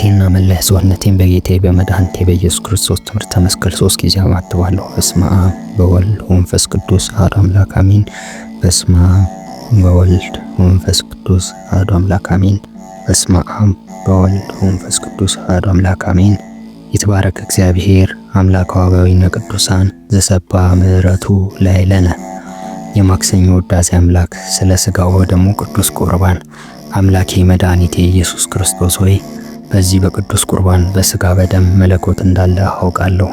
ራሴና መላ ሰውነቴን በጌታዬ በመድኃኒቴ በኢየሱስ ክርስቶስ ትምህርተ መስቀል 3 ጊዜ አማትባለሁ። በስመ አብ ወወልድ ወመንፈስ ቅዱስ አሐዱ አምላክ አሜን። በስመ አብ ወወልድ ወመንፈስ ቅዱስ አሐዱ አምላክ አሜን። በስመ አብ ወወልድ ወመንፈስ ቅዱስ አሐዱ አምላክ አሜን። ይትባረክ እግዚአብሔር አምላከ አበዊነ ቅዱሳን ዘሰባ ምሕረቱ ላዕሌነ። የማክሰኞ ውዳሴ አምላክ ስለ ሥጋው ወደሙ ቅዱስ ቁርባን አምላኬ መድኃኒቴ ኢየሱስ ክርስቶስ ሆይ በዚህ በቅዱስ ቁርባን በሥጋ በደም መለኮት እንዳለ አውቃለሁ።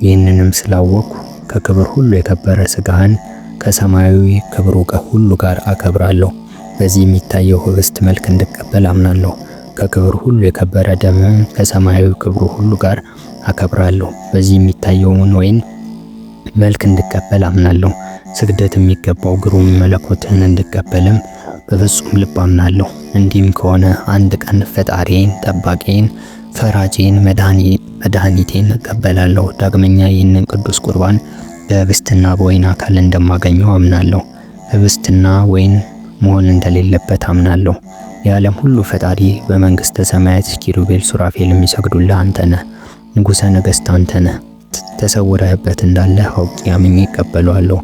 ይህንንም ስላወቅሁ ከክብር ሁሉ የከበረ ሥጋህን ከሰማያዊ ክብሩ ሁሉ ጋር አከብራለሁ። በዚህ የሚታየው ኅብስት መልክ እንድቀበል አምናለሁ። ከክብር ሁሉ የከበረ ደምህን ከሰማያዊ ክብሩ ሁሉ ጋር አከብራለሁ። በዚህ የሚታየውን ወይን መልክ እንድቀበል አምናለሁ። ስግደት የሚገባው ግሩም መለኮትህን እንድቀበልም በፍጹም ልብ አምናለሁ። እንዲህም ከሆነ አንድ ቀን ፈጣሪዬን፣ ጠባቂዬን፣ ፈራጄን፣ መድኃኒቴን እቀበላለሁ። ዳግመኛ ይህንን ቅዱስ ቁርባን በኅብስትና በወይን አካል እንደማገኘው አምናለሁ። ኅብስትና ወይን መሆን እንደሌለበት አምናለሁ። የዓለም ሁሉ ፈጣሪ በመንግሥተ ሰማያት ኪሩቤል ሱራፌል የሚሰግዱልህ አንተ ነህ። ንጉሠ ነገሥት አንተ ነህ። ተሰውረህበት እንዳለ አውቄ አምኜ እቀበለዋለሁ።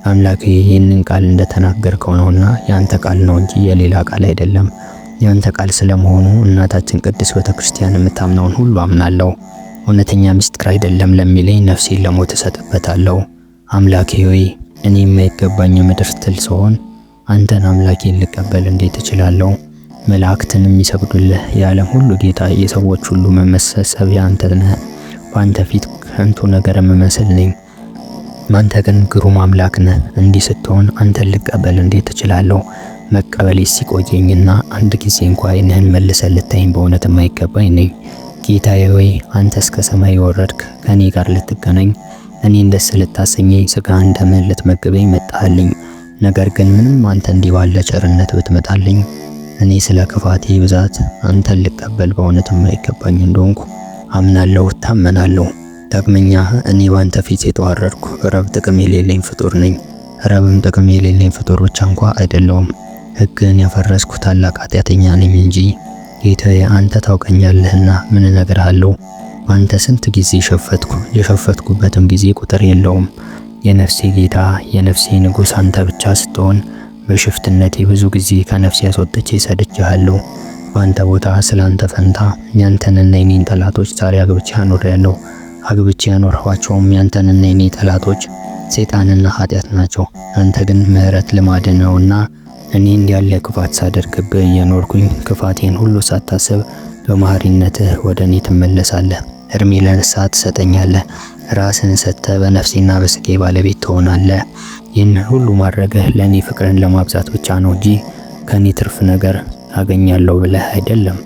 አምላኬ ይህንን ቃል እንደተናገርከው ነውና ያንተ ቃል ነው እንጂ የሌላ ቃል አይደለም። ያንተ ቃል ስለመሆኑ እናታችን ቅድስት ቤተክርስቲያን የምታምነውን ሁሉ አምናለሁ። እውነተኛ ምስጢር አይደለም ለሚለኝ ነፍሴን ለሞት እሰጥበታለሁ። አምላኬ ሆይ እኔ የማይገባኝ የምድር ትል ስሆን አንተን አምላኬን ልቀበል እንዴት እችላለሁ? መላእክትን የሚሰግዱልህ የዓለም ሁሉ ጌታ፣ የሰዎች ሁሉ መመሰሰቢያ አንተ ነህ። በአንተ ፊት ከንቱ ነገር የምመስል ነኝ። አንተ ግን ግሩም አምላክ ነህ። እንዲህ ስትሆን አንተን ልቀበል እንዴት እችላለሁ? መቀበሌ ሲቆየኝና አንድ ጊዜ እንኳን ዓይንህን መልሰህ ልታየኝ በእውነት የማይገባኝ ነኝ። ጌታዬ ሆይ አንተ እስከ ሰማይ የወረድክ ከእኔ ጋር ልትገናኝ እኔን ደስ ልታሰኘኝ ሥጋህን ደምህን ልትመግበኝ መጣህልኝ። ነገር ግን ምንም አንተ እንዲህ ባለ ቸርነት ብትመጣልኝ እኔ ስለ ክፋቴ ብዛት አንተን ልቀበል በእውነት የማይገባኝ እንደሆንኩ አምናለሁ፣ እታመናለሁ። ዳግመኛ እኔ ባንተ ፊት የተዋረድኩ ረብ ጥቅም የሌለኝ ፍጡር ነኝ። ረብም ጥቅም የሌለኝ ፍጡር ብቻ እንኳ አይደለሁም፣ ሕግን ያፈረስኩ ታላቅ ኃጢአተኛ ነኝ እንጂ። ጌታዬ አንተ ታውቀኛለህና ምን እነግርሃለሁ? በአንተ ስንት ጊዜ ሸፈትኩ፣ የሸፈትኩበትም ጊዜ ቁጥር የለውም። የነፍሴ ጌታ የነፍሴ ንጉሥ አንተ ብቻ ስትሆን በሽፍትነቴ ብዙ ጊዜ ከነፍሴ አስወጥቼ ሰድጄሃለሁ። በአንተ ቦታ ስለ አንተ ፈንታ ያንተንና የኔን ጠላቶች ዛሬ አግብቼ አኖሬያለሁ። አግብቼ ያኖርኋቸውም ያንተንና የኔ ጠላቶች ሰይጣንና ኃጢአት ናቸው። አንተ ግን ምሕረት ልማድ ነውና እኔ እንዲያለ ክፋት ሳደርግብህ እየኖርኩኝ ክፋቴን ሁሉ ሳታስብ በመሐሪነትህ ወደ እኔ ትመለሳለህ። እድሜ ለንስሐ ትሰጠኛለህ። ራስን ሰጥተህ በነፍሴና በሥጋዬ ባለቤት ትሆናለህ። ይህን ሁሉ ማድረግህ ለእኔ ፍቅርን ለማብዛት ብቻ ነው እንጂ ከእኔ ትርፍ ነገር አገኛለሁ ብለህ አይደለም።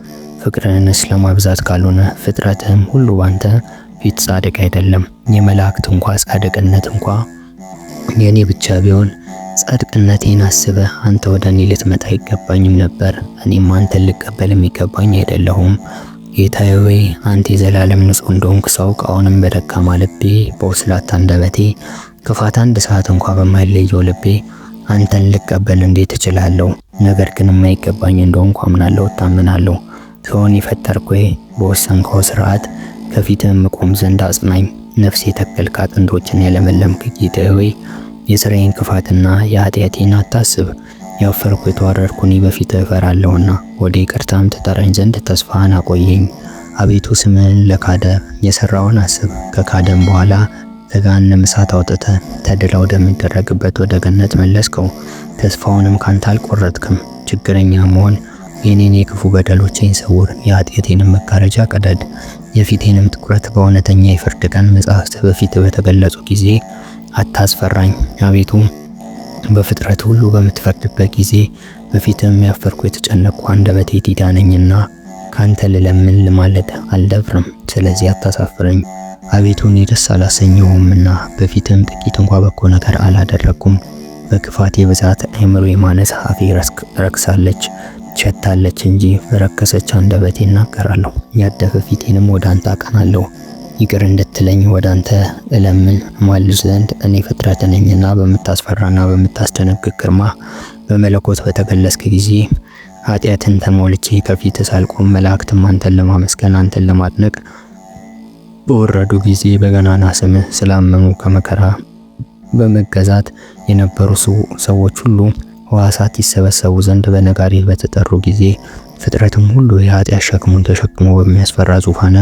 ፍቅርንስ ለማብዛት ካልሆነ ፍጥረትህም ሁሉ ባንተ ፊት ጻድቅ አይደለም። የመላእክት እንኳ ጻድቅነት እንኳ የኔ ብቻ ቢሆን ጻድቅነቴን አስበህ አንተ ወደ እኔ ልትመጣ አይገባኝም ነበር። እኔም አንተን ልቀበል የሚገባኝ አይደለሁም። ጌታዬ ሆይ አንተ የዘላለም ንጹሕ እንደሆንክ ሳውቅ አሁንም በደካማ ልቤ በወስላታ አንደበቴ ክፋት አንድ ሰዓት እንኳ በማይለየው ልቤ አንተን ልቀበል እንዴት እችላለሁ? ነገር ግን የማይገባኝ እንደሆንኩ አምናለሁ፣ እታመናለሁ። ሰውን የፈጠርክ ሆይ በወሰንከው ሥርዓት ከፊትህም እቆም ዘንድ አጽናኝ። ነፍሴ የተከልክ አጥንቶችን ያለመለምክ ጌታዬ ሆይ የሥራዬን ክፋትና የኃጢአቴን አታስብ። ያፈርኩ የተዋረድኩ እኔ በፊትህ እፈራለሁና ወደ ይቅርታም ትጠራኝ ዘንድ ተስፋህን አቆየኝ። አቤቱ ስምህን ለካደ የሠራውን አስብ። ከካደም በኋላ ከገሃነመ እሳት አውጥተህ ተድላ ወደሚደረግበት ወደ ገነት መለስከው። ተስፋውንም ካንተ አልቆረጥክም። ችግረኛ መሆን የኔን የክፉ በደሎቼን ሰውር፣ የኃጢአቴንም መጋረጃ ቀደድ። የፊቴንም ትኩረት በእውነተኛ የፍርድ ቀን መጻሕፍት በፊት በተገለጹ ጊዜ አታስፈራኝ። አቤቱ በፍጥረት ሁሉ በምትፈርድበት ጊዜ በፊትም ያፈርኩ የተጨነቅኩ አንደበቴ ዲዳ ነኝና ካንተ ልለምን ልማለድ አልደፍርም። ስለዚህ አታሳፍረኝ። አቤቱ እኔ ደስ አላሰኘሁምና በፊትም ጥቂት እንኳ በጎ ነገር አላደረኩም። በክፋቴ ብዛት አእምሮ የማነስ አፌ ረክሳለች ቸታለች እንጂ በረከሰች አንደበቴ እናገራለሁ። ያደፈ ፊቴንም ወደ አንተ አቀናለሁ። ይቅር እንድትለኝ ወደ አንተ እለምን እማልድ ዘንድ እኔ ፍጥረት ነኝና በምታስፈራና በምታስደነግጥ ግርማ በመለኮት በተገለጽክ ጊዜ ኃጢአትን ተሞልቼ ከፊት ሳልቆም መላእክትም አንተን ለማመስገን አንተን ለማድነቅ በወረዱ ጊዜ በገናና ስምህ ስላመኑ ከመከራ በመገዛት የነበሩ ሰዎች ሁሉ ሕዋሳት ይሰበሰቡ ዘንድ በነጋሪት በተጠሩ ጊዜ ፍጥረትም ሁሉ የኃጢአት ሸክሙን ተሸክሞ በሚያስፈራ ዙፋነ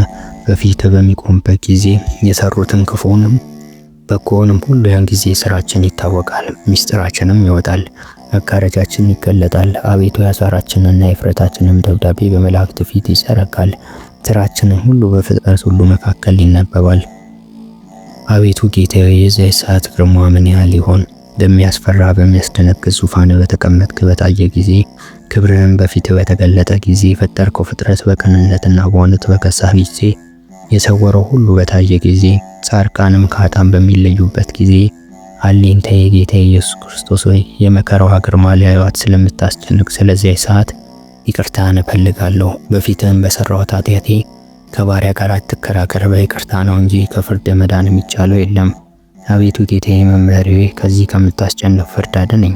በፊት በሚቆምበት ጊዜ የሰሩትን ክፉንም በጎንም ሁሉ ያን ጊዜ ስራችን ይታወቃል፣ ምስጢራችንም ይወጣል፣ መጋረጃችን ይገለጣል። አቤቱ የአሳራችንና የፍረታችንም ደብዳቤ በመላእክት ፊት ይዘረጋል። ስራችንን ሁሉ በፍጥረት ሁሉ መካከል ይነበባል። አቤቱ ጌታዬ የዚህ ሰዓት ግርማ ምን ያህል ይሆን? በሚያስፈራ በሚያስደነግጥ ዙፋን በተቀመጥክ በታየ ጊዜ ክብርህም በፊት በተገለጠ ጊዜ የፈጠርከው ፍጥረት በቅንነትና በእውነት በከሳህ ጊዜ የሰወረው ሁሉ በታየ ጊዜ ጻድቃንም ከኃጥአን በሚለዩበት ጊዜ አለኝታዬ ጌታዬ ኢየሱስ ክርስቶስ ሆይ የመከራዋ ግርማ ሊያዩአት ስለምታስጨንቅ ስለዚያ ሰዓት ይቅርታን እፈልጋለሁ። በፊትህም በሰራሁት ኃጢአቴ ከባሪያ ጋር አትከራከር፣ በይቅርታ ነው እንጂ ከፍርድ መዳን የሚቻለው የለም። አቤቱ ጌታዬ መምህሬ ከዚህ ከምታስጨንቅ ፍርድ አድነኝ።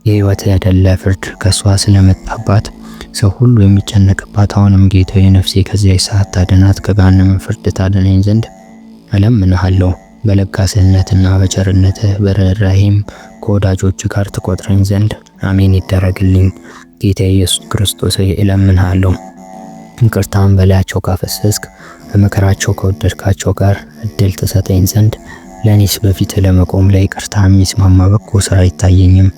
የሕይወት ያደለ ፍርድ ከሷ ስለመጣባት ሰው ሁሉ የሚጨነቅባት አሁንም ጌታዬ ነፍሴ ከዚያ ሰዓት ታድናት፣ ከገሃነም ፍርድ ታድነኝ ዘንድ እለምንሃለሁ። በለጋስነትና በቸርነትህ በርኅራኄም ከወዳጆች ጋር ትቆጥረኝ ዘንድ አሜን ይደረግልኝ። ጌታዬ ኢየሱስ ክርስቶስ እለምንሃለሁ። ይቅርታን በላያቸው ካፈሰስክ በመከራቸው ከወደድካቸው ጋር እድል ትሰጠኝ ዘንድ ለኔስ በፊት ለመቆም ለይቅርታ የሚስማማ በጎ ስራ አይታየኝም።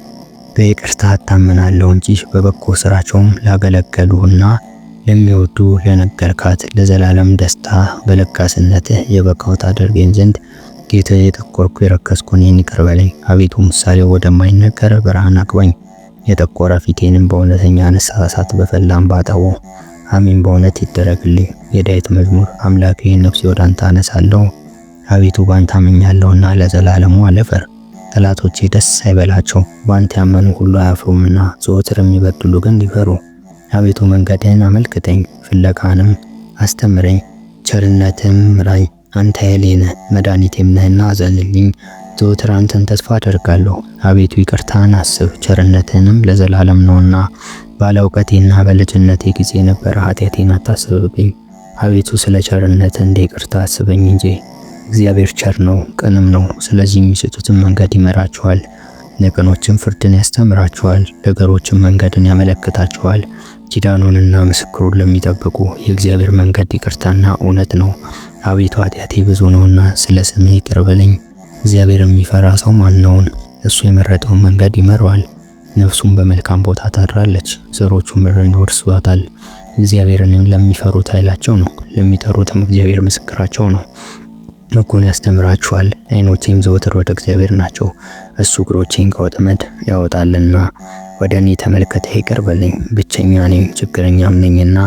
በይቅርታ እታመናለሁ እንጂ በበጎ ስራቸውም ላገለገሉና ለሚወዱ ለነገርካት ለዘላለም ደስታ በለጋስነትህ የበቃው ታደርገኝ ዘንድ ጌታዬ የጠቆርኩ የረከስኩ እኔን ይቅር በለኝ። አቤቱ ምሳሌው ወደማይነገር ብርሃን አግባኝ። የጠቆረ ፊቴንም በእውነተኛ ንስሐ እሳት በፈላ እንባ አጠበው። አሜን በእውነት ይደረግልኝ። የዳዊት መዝሙር አምላኬ ነፍሴ ወደ አንተ አነሳለሁ፣ አቤቱ ባንተ አምኛለሁና ለዘላለሙ አልፈር። ጠላቶቼ ደስ አይበላቸው፣ ባንተ ያመኑ ሁሉ አያፍሩምና ዘወትር የሚበድሉ ግን ይፈሩ። አቤቱ መንገድህን አመልክተኝ፣ ፍለጋንም አስተምረኝ፣ ቸርነትህም ምራኝ። አንተ ኃይሌ ነህ መድኃኒቴም ነህና አዘንልኝ። ዘወትር አንተን ተስፋ አደርጋለሁ። አቤቱ ይቅርታህን አስብ፣ ቸርነትህንም ለዘላለም ነውና። ባለ እውቀቴና በልጅነቴ ጊዜ የነበረ ኃጢአቴን አታስብብኝ። አቤቱ ስለ ቸርነትህ እንደ ይቅርታ አስበኝ እንጂ። እግዚአብሔር ቸር ነው ቅንም ነው፣ ስለዚህ የሚስቱትን መንገድ ይመራቸዋል። ለቅኖችም ፍርድን ያስተምራቸዋል፣ ለገሮችም መንገድን ያመለክታቸዋል። ኪዳኑንና ምስክሩን ለሚጠብቁ የእግዚአብሔር መንገድ ይቅርታና እውነት ነው። አቤቱ ኃጢአቴ ብዙ ነውና ስለ ስምህ ይቅር በለኝ። እግዚአብሔር የሚፈራ ሰው ማን ነውን? እሱ የመረጠውን መንገድ ይመራዋል። ነፍሱም በመልካም ቦታ ታድራለች፣ ዘሮቹም ምድርን ይወርሱአታል። እግዚአብሔርንም ለሚፈሩት ኃይላቸው ነው፣ ለሚጠሩትም እግዚአብሔር ምስክራቸው ነው። ሕጉን ያስተምራችኋል፣ ዓይኖቼም ዘወትር ወደ እግዚአብሔር ናቸው። እሱ እግሮቼን ከወጥመድ ያወጣልና። ወደ እኔ ተመልክተህ ይቅር በለኝ፣ ብቸኛ ነኝ ችግረኛም ነኝና፣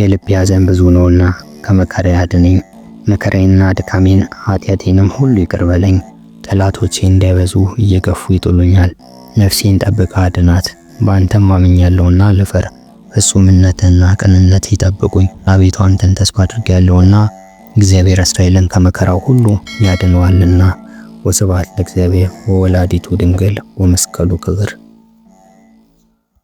የልቤ ሐዘን ብዙ ነውና ከመከራ አድነኝ። መከራዬንና ድካሜን ኃጢአቴንም ሁሉ ይቅር በለኝ። ጠላቶቼ እንዳይበዙ እየገፉ ይጥሉኛል። ነፍሴን ጠብቀህ አድናት፣ በአንተም አምኛለሁና ልፈር። ፍጹምነትህና ቅንነትህ ይጠብቁኝ። አቤቱ አንተን ተስፋ አድርጌያለሁና እግዚአብሔር እስራኤልን ከመከራው ሁሉ ያድነዋልና። ወስብሐት ለእግዚአብሔር ወወላዲቱ ድንግል ወመስቀሉ ክብር